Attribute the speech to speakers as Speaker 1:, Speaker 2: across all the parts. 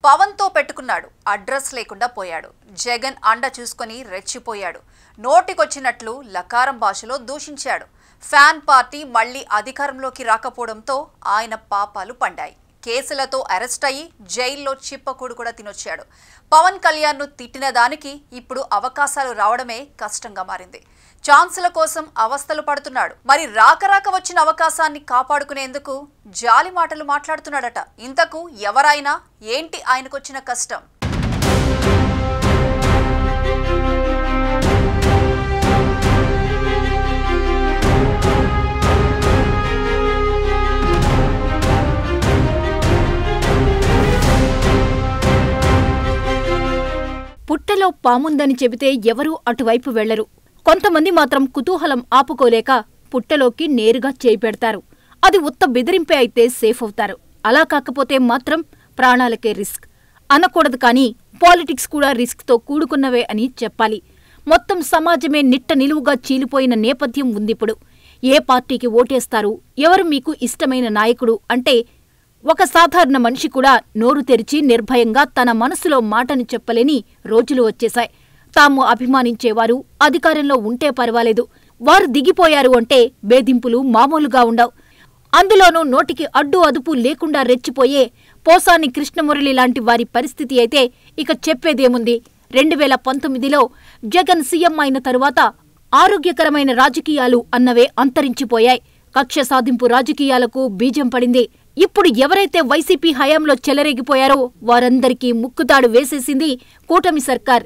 Speaker 1: పవన్ తో పెట్టుకున్నాడు, అడ్రస్ లేకుండా పోయాడు. జగన్ అండ చూసుకొని రెచ్చిపోయాడు. నోటికొచ్చినట్లు లకారం భాషలో దూషించాడు. ఫ్యాన్ పార్టీ మళ్లీ అధికారంలోకి రాకపోవడంతో ఆయన పాపాలు పండాయి. కేసులతో అరెస్ట్ అయ్యి జైల్లో చిప్పకూడు కూడా తినొచ్చాడు. పవన్ కళ్యాణ్ ను తిట్టిన దానికి ఇప్పుడు అవకాశాలు రావడమే కష్టంగా మారింది. ఛాన్సుల కోసం అవస్థలు పడుతున్నాడు. మరి రాక వచ్చిన అవకాశాన్ని కాపాడుకునేందుకు జాలి మాటలు మాట్లాడుతున్నాడట. ఇంతకు ఎవరైనా ఏంటి ఆయనకొచ్చిన కష్టం?
Speaker 2: పుట్టలో పాముందని చెబితే ఎవరూ అటువైపు వెళ్లరు. కొంతమంది మాత్రం కుతూహలం ఆపుకోలేక పుట్టలోకి నేరుగా చేయి పెడతారు. అది ఉత్త బెదిరింపే అయితే సేఫ్ అవుతారు. అలా కాకపోతే మాత్రం ప్రాణాలకే రిస్క్ అనకూడదు. కానీ పాలిటిక్స్ కూడా రిస్క్తో కూడుకున్నవే అని చెప్పాలి. మొత్తం సమాజమే నిట్ట నిలువుగా చీలిపోయిన నేపథ్యం ఉందిప్పుడు. ఏ పార్టీకి ఓటేస్తారు, ఎవరు మీకు ఇష్టమైన నాయకుడు అంటే ఒక సాధారణ మనిషి కూడా నోరు తెరిచి నిర్భయంగా తన మనసులో మాటను చెప్పలేని రోజులు వచ్చేశాయి. తాము అభిమానించేవారు అధికారంలో ఉంటే పర్వాలేదు, వారు దిగిపోయారు అంటే వేధింపులు మామూలుగా ఉండవు. అందులోనూ నోటికి అడ్డు అదుపు లేకుండా రెచ్చిపోయే పోసాని కృష్ణమురళి లాంటి వారి పరిస్థితి అయితే ఇక చెప్పేదేముంది. 2019లో జగన్ సీఎం అయిన తరువాత ఆరోగ్యకరమైన రాజకీయాలు అన్నవే అంతరించిపోయాయి. కక్ష సాధింపు రాజకీయాలకు బీజం పడింది. ఇప్పుడు ఎవరైతే వైసీపీ హయాంలో చెలరేగిపోయారో వారందరికీ ముక్కుతాడు వేసేసింది కూటమి సర్కార్.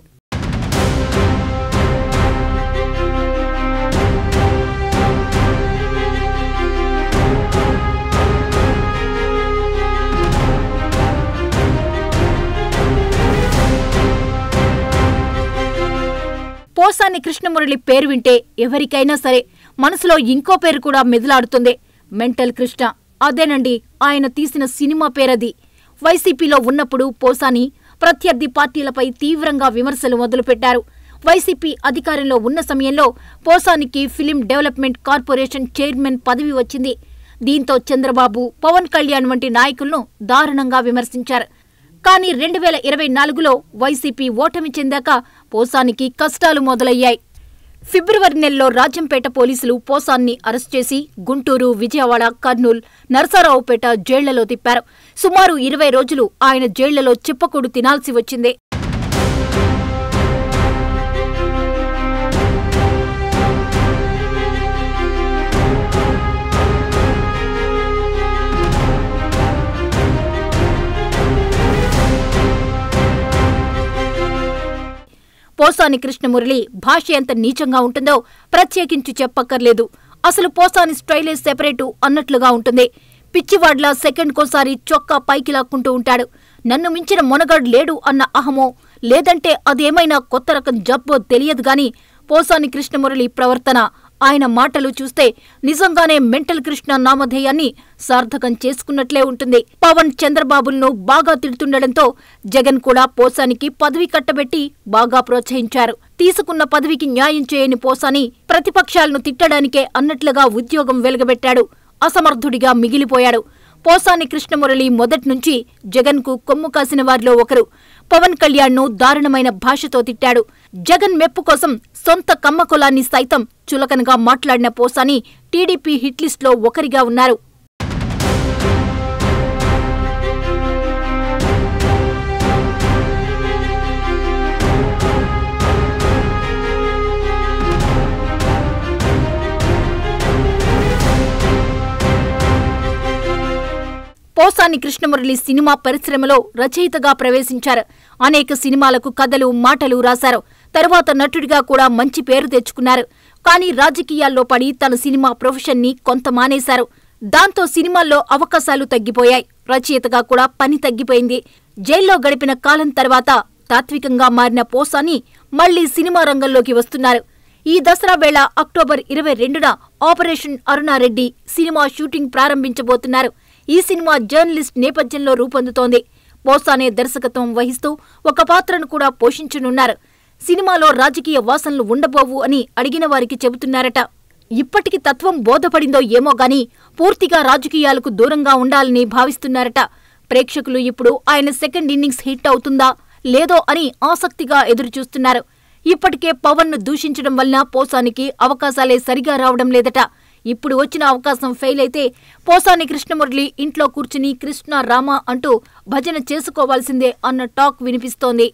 Speaker 2: పోసాని కృష్ణమురళి పేరు వింటే ఎవరికైనా సరే మనసులో ఇంకో పేరు కూడా మెదలాడుతుంది. మెంటల్ కృష్ణ. అదేనండి ఆయన తీసిన సినిమా పేరది. వైసీపీలో ఉన్నప్పుడు పోసాని ప్రత్యర్థి పార్టీలపై తీవ్రంగా విమర్శలు మొదలుపెట్టారు. వైసీపీ అధికారంలో ఉన్న సమయంలో పోసానికి ఫిలిం డెవలప్మెంట్ కార్పొరేషన్ చైర్మన్ పదవి వచ్చింది. దీంతో చంద్రబాబు, పవన్ కళ్యాణ్ వంటి నాయకులను దారుణంగా విమర్శించారు. కానీ 2024లో వైసీపీ ఓటమి చెందాక పోసానికి కష్టాలు మొదలయ్యాయి. ఫిబ్రవరి నెలలో రాజంపేట పోలీసులు పోసాన్ని అరెస్ట్ చేసి గుంటూరు, విజయవాడ, కర్నూలు, నరసరావుపేట జైళ్లలో తిప్పారు. సుమారు 20 రోజులు ఆయన జైళ్లలో చిప్పకూడు తినాల్సి వచ్చింది. పోసాని కృష్ణమురళి భాష ఎంత నీచంగా ఉంటుందో ప్రత్యేకించి చెప్పక్కర్లేదు. అసలు పోసాని స్టైలే సెపరేటు అన్నట్లుగా ఉంటుంది. పిచ్చివాడ్లా సెకండ్కోసారి చొక్కా పైకి లాక్కుంటూ ఉంటాడు. నన్ను మించిన మొనగాడు లేడు అన్న అహమో లేదంటే అదేమైనా కొత్త రకం జబ్బో తెలియదు గాని పోసాని కృష్ణమురళి ప్రవర్తన, ఆయన మాటలు చూస్తే నిజంగానే మెంటల్ కృష్ణ నామధేయాన్ని సార్థకం చేసుకున్నట్లే ఉంటుంది. పవన్, చంద్రబాబులను బాగా తిడుతుండటంతో జగన్ కూడా పోసానికి పదవి కట్టబెట్టి బాగా ప్రోత్సహించారు. తీసుకున్న పదవికి న్యాయం చేయని పోసాని ప్రతిపక్షాలను తిట్టడానికే అన్నట్లుగా ఉద్యోగం వెలగబెట్టాడు. అసమర్థుడిగా మిగిలిపోయాడు. పోసాని కృష్ణమురళి మొదట్నుంచి జగన్కు కొమ్ము కాసిన వారిలో ఒకరు. పవన్ కళ్యాణ్ను దారుణమైన భాషతో తిట్టాడు. జగన్ మెప్పు కోసం సొంత కమ్మ కులాన్ని సైతం చులకనగా మాట్లాడిన పోసాని టీడీపీ హిట్లిస్ట్లో ఒకరిగా ఉన్నారు. పోసాని కృష్ణమురళి సినిమా పరిశ్రమలో రచయితగా ప్రవేశించారు. అనేక సినిమాలకు కథలు, మాటలు రాశారు. తరువాత నటుడిగా కూడా మంచి పేరు తెచ్చుకున్నారు. కానీ రాజకీయాల్లో పడి తన సినిమా ప్రొఫెషన్ని కొంత మానేశారు. దాంతో సినిమాల్లో అవకాశాలు తగ్గిపోయాయి. రచయితగా కూడా పని తగ్గిపోయింది. జైల్లో గడిపిన కాలం తర్వాత తాత్వికంగా మారిన పోసాని మళ్లీ సినిమా రంగంలోకి వస్తున్నారు. ఈ దసరా వేళ అక్టోబర్ 22న ఆపరేషన్ అరుణారెడ్డి సినిమా షూటింగ్ ప్రారంభించబోతున్నారు. ఈ సినిమా జర్నలిస్ట్ నేపథ్యంలో రూపొందుతోంది. పోసానే దర్శకత్వం వహిస్తూ ఒక పాత్రను కూడా పోషించనున్నారు. సినిమాలో రాజకీయ వాసనలు ఉండబోవు అని అడిగిన వారికి చెబుతున్నారట. ఇప్పటికి తత్వం బోధపడిందో ఏమో గాని పూర్తిగా రాజకీయాలకు దూరంగా ఉండాలని భావిస్తున్నారట. ప్రేక్షకులు ఇప్పుడు ఆయన సెకండ్ ఇన్నింగ్స్ హిట్ అవుతుందా లేదో అని ఆసక్తిగా ఎదురుచూస్తున్నారు. ఇప్పటికే పవన్ ను దూషించడం వల్ల పోసానికి అవకాశాలే సరిగా రావడం లేదట. ఇప్పుడు వచ్చిన అవకాశం ఫెయిల్ అయితే పోసాని కృష్ణమురళి ఇంట్లో కూర్చుని కృష్ణ రామ అంటూ భజన చేసుకోవాల్సిందే అన్న టాక్ వినిపిస్తోంది.